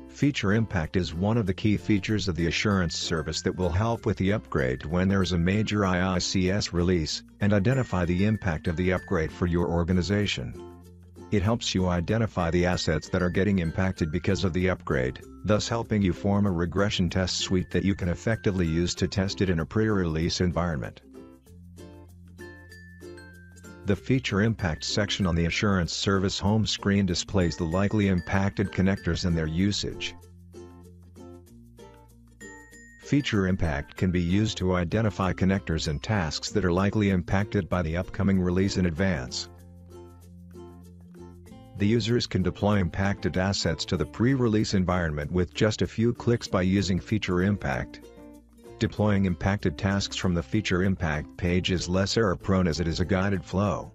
Feature impact is one of the key features of the assurance service that will help with the upgrade when there is a major IICS release, and identify the impact of the upgrade for your organization. It helps you identify the assets that are getting impacted because of the upgrade, thus helping you form a regression test suite that you can effectively use to test it in a pre-release environment. The Feature Impact section on the Assurance Service home screen displays the likely impacted connectors and their usage. Feature Impact can be used to identify connectors and tasks that are likely impacted by the upcoming release in advance. The users can deploy impacted assets to the pre-release environment with just a few clicks by using Feature Impact. Deploying impacted tasks from the Feature Impact page is less error-prone as it is a guided flow.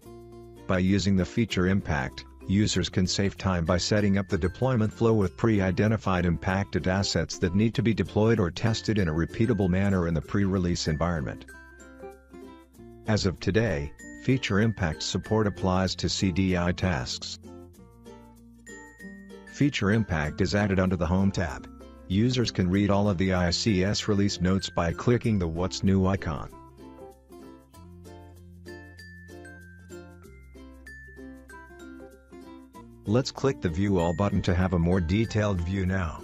By using the Feature Impact, users can save time by setting up the deployment flow with pre-identified impacted assets that need to be deployed or tested in a repeatable manner in the pre-release environment. As of today, Feature Impact support applies to CDI tasks. Feature Impact is added under the Home tab. Users can read all of the IICS release notes by clicking the What's New icon. Let's click the View All button to have a more detailed view now.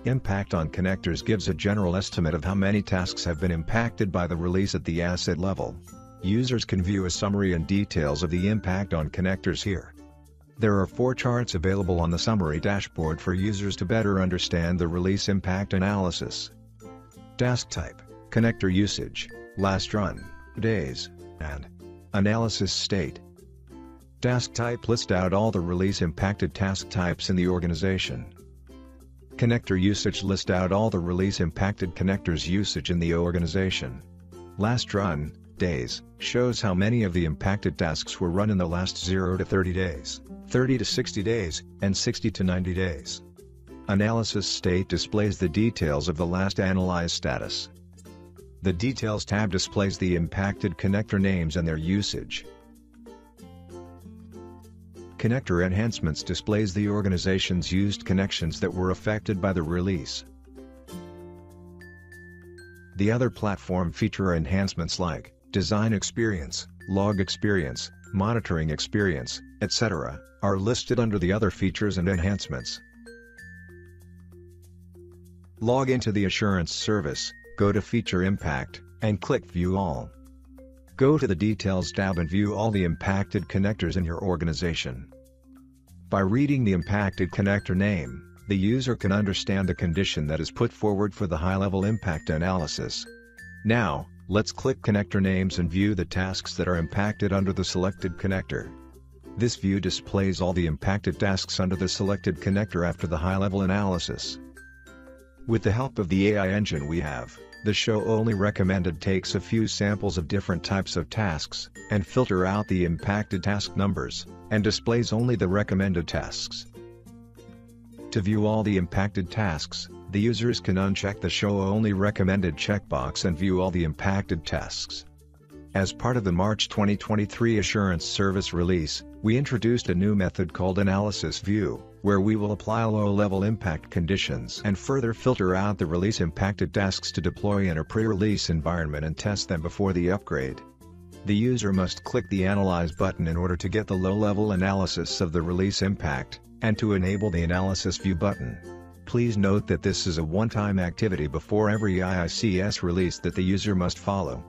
Impact on connectors gives a general estimate of how many tasks have been impacted by the release at the asset level. Users can view a summary and details of the impact on connectors here. There are 4 charts available on the summary dashboard for users to better understand the release impact analysis. Task type, connector usage, last run, days, and analysis state. Task type lists out all the release impacted task types in the organization. Connector usage lists out all the release impacted connectors usage in the organization. Last run, days, shows how many of the impacted tasks were run in the last 0 to 30 days, 30 to 60 days, and 60 to 90 days. Analysis state displays the details of the last analyzed status. The Details tab displays the impacted connector names and their usage. Connector Enhancements displays the organization's used connections that were affected by the release. The other platform feature enhancements like Design Experience, Log Experience, Monitoring Experience, etc., are listed under the Other Features and Enhancements. Log into the Assurance Service, go to Feature Impact, and click View All. Go to the Details tab and view all the impacted connectors in your organization. By reading the impacted connector name, the user can understand the condition that is put forward for the high-level impact analysis. Now, let's click Connector Names and view the tasks that are impacted under the selected connector. This view displays all the impacted tasks under the selected connector after the high-level analysis. With the help of the AI engine we have, the Show Only Recommended takes a few samples of different types of tasks, and filter out the impacted task numbers, and displays only the recommended tasks. To view all the impacted tasks, the users can uncheck the Show Only Recommended checkbox and view all the impacted tasks. As part of the March 2023 Assurance Service release, we introduced a new method called Analysis View, where we will apply low-level impact conditions and further filter out the release-impacted tasks to deploy in a pre-release environment and test them before the upgrade. The user must click the Analyze button in order to get the low-level analysis of the release impact, and to enable the Analysis View button. Please note that this is a one-time activity before every IICS release that the user must follow.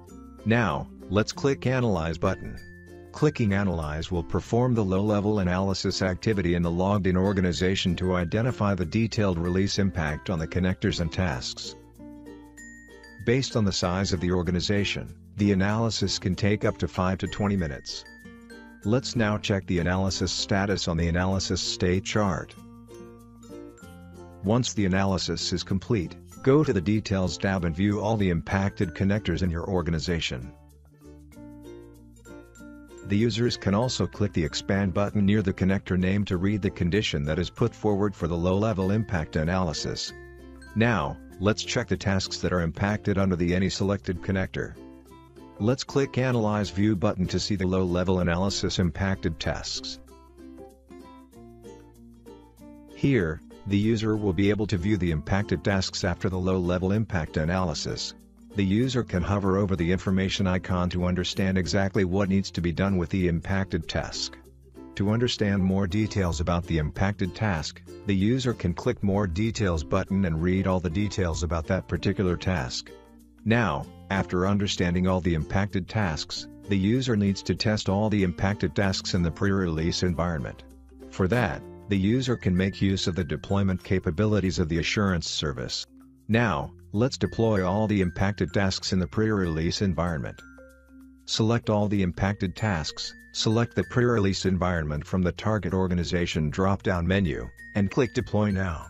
Now, let's click Analyze button. Clicking Analyze will perform the low-level analysis activity in the logged-in organization to identify the detailed release impact on the connectors and tasks. Based on the size of the organization, the analysis can take up to 5 to 20 minutes. Let's now check the analysis status on the Analysis State chart. Once the analysis is complete, go to the Details tab and view all the impacted connectors in your organization. The users can also click the Expand button near the connector name to read the condition that is put forward for the low-level impact analysis. Now, let's check the tasks that are impacted under the Any Selected connector. Let's click Analyze View button to see the low-level analysis impacted tasks. Here, the user will be able to view the impacted tasks after the low-level impact analysis. The user can hover over the information icon to understand exactly what needs to be done with the impacted task. To understand more details about the impacted task, the user can click More Details button and read all the details about that particular task. Now, after understanding all the impacted tasks, the user needs to test all the impacted tasks in the pre-release environment. For that, the user can make use of the deployment capabilities of the assurance service. Now, let's deploy all the impacted tasks in the pre-release environment. Select all the impacted tasks, select the pre-release environment from the target organization drop-down menu, and click Deploy Now.